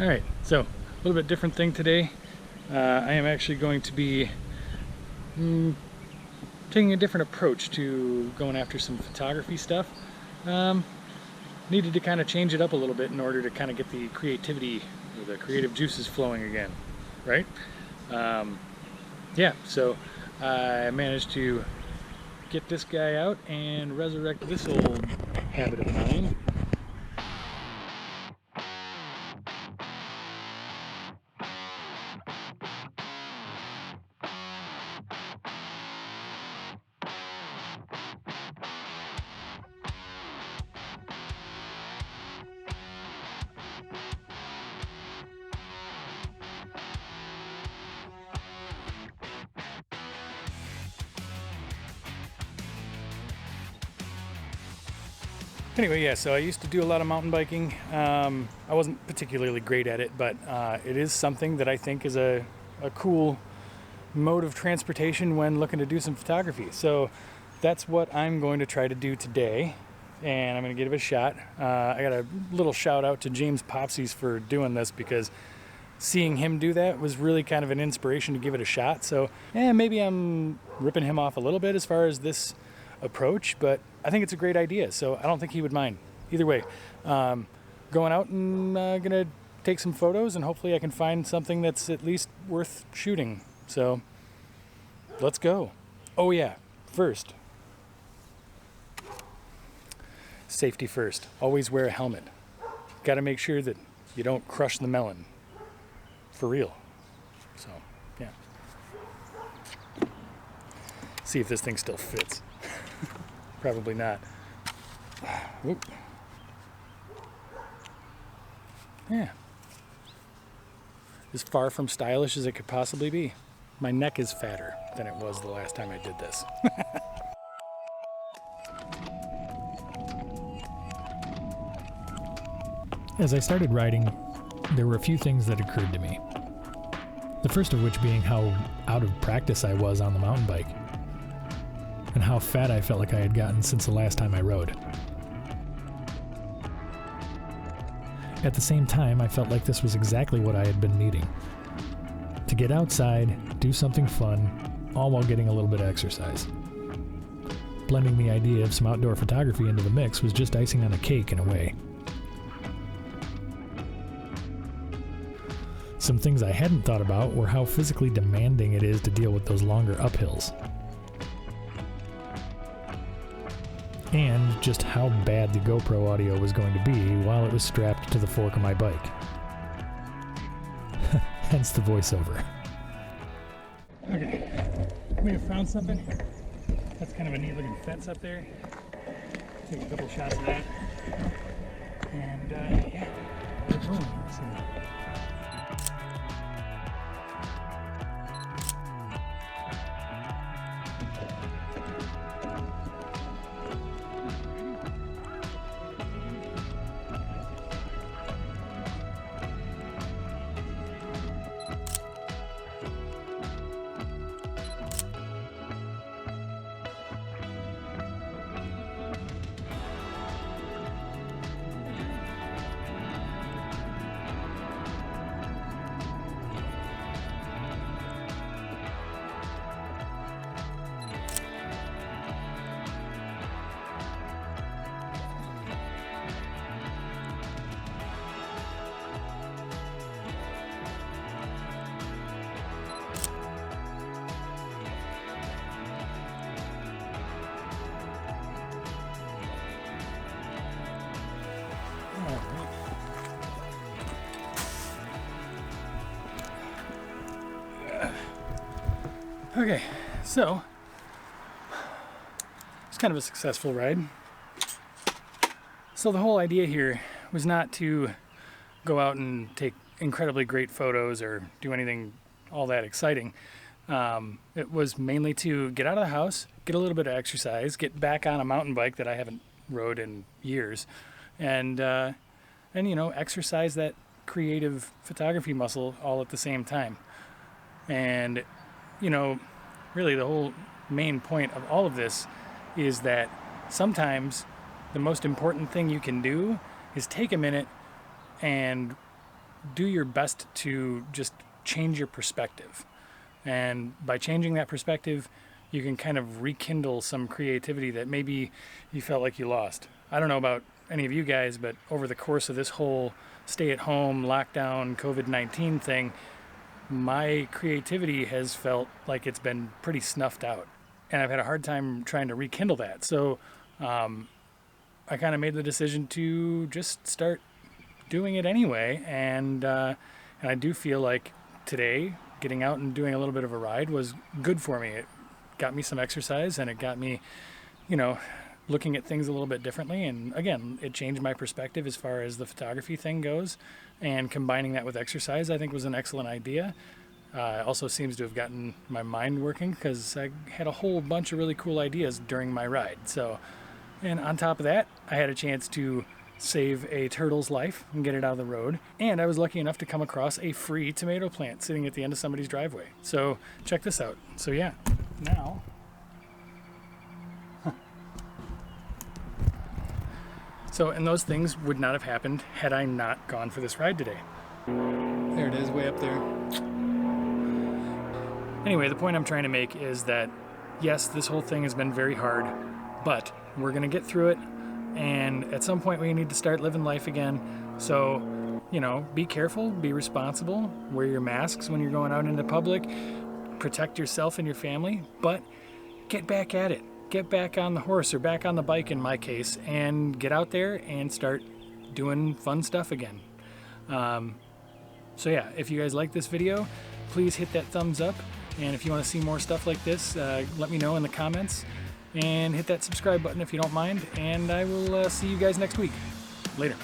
All right, so a little bit different thing today. I am actually going to be taking a different approach to going after some photography stuff. Needed to kind of change it up a little bit in order to kind of get the creativity or the creative juices flowing again, right? Yeah, so I managed to get this guy out and resurrect this old habit of mine. Anyway, yeah, so I used to do a lot of mountain biking. I wasn't particularly great at it, but it is something that I think is a cool mode of transportation when looking to do some photography. So that's what I'm going to try to do today, and I'm going to give it a shot. I got a little shout out to James Popsies for doing this, because seeing him do that was really kind of an inspiration to give it a shot. So maybe I'm ripping him off a little bit as far as this approach, but I think it's a great idea, so I don't think he would mind. Either way, going out and gonna take some photos, and hopefully I can find something that's at least worth shooting. So let's go. Oh yeah, first, safety first. Always wear a helmet. Got to make sure that you don't crush the melon. For real. So yeah. See if this thing still fits. Probably not. Oop. Yeah. As far from stylish as it could possibly be. My neck is fatter than it was the last time I did this. As I started riding, there were a few things that occurred to me. The first of which being how out of practice I was on the mountain bike, and how fat I felt like I had gotten since the last time I rode. At the same time, I felt like this was exactly what I had been needing. To get outside, do something fun, all while getting a little bit of exercise. Blending the idea of some outdoor photography into the mix was just icing on a cake in a way. Some things I hadn't thought about were how physically demanding it is to deal with those longer uphills. And just how bad the GoPro audio was going to be while it was strapped to the fork of my bike. Hence the voiceover. Okay, we have found something. That's kind of a neat looking fence up there. Take a couple shots of that. And yeah, we're going. So, okay, so it's kind of a successful ride. So the whole idea here was not to go out and take incredibly great photos or do anything all that exciting. It was mainly to get out of the house, get a little bit of exercise, get back on a mountain bike that I haven't rode in years, and you know, exercise that creative photography muscle all at the same time. And you know, really the whole main point of all of this is that sometimes the most important thing you can do is take a minute and do your best to just change your perspective. And by changing that perspective, you can kind of rekindle some creativity that maybe you felt like you lost. I don't know about any of you guys, but over the course of this whole stay-at-home, lockdown, COVID-19 thing, my creativity has felt like it's been pretty snuffed out. And I've had a hard time trying to rekindle that. So I kind of made the decision to just start doing it anyway. And I do feel like today, getting out and doing a little bit of a ride was good for me. It got me some exercise, and it got me, looking at things a little bit differently. And again, it changed my perspective as far as the photography thing goes. And combining that with exercise, I think, was an excellent idea. It also seems to have gotten my mind working, because I had a whole bunch of really cool ideas during my ride. So, and on top of that, I had a chance to save a turtle's life and get it out of the road. And I was lucky enough to come across a free tomato plant sitting at the end of somebody's driveway. So check this out. So yeah, now and those things would not have happened had I not gone for this ride today. There it is, way up there. Anyway, the point I'm trying to make is that yes, this whole thing has been very hard, but we're going to get through it. And at some point we need to start living life again. So, be careful, be responsible, wear your masks when you're going out into public, protect yourself and your family, but get back at it. Get back on the horse, or back on the bike in my case, and get out there and start doing fun stuff again. So yeah, if you guys like this video, please hit that thumbs up. And if you want to see more stuff like this, let me know in the comments. And hit that subscribe button if you don't mind. And I will see you guys next week. Later.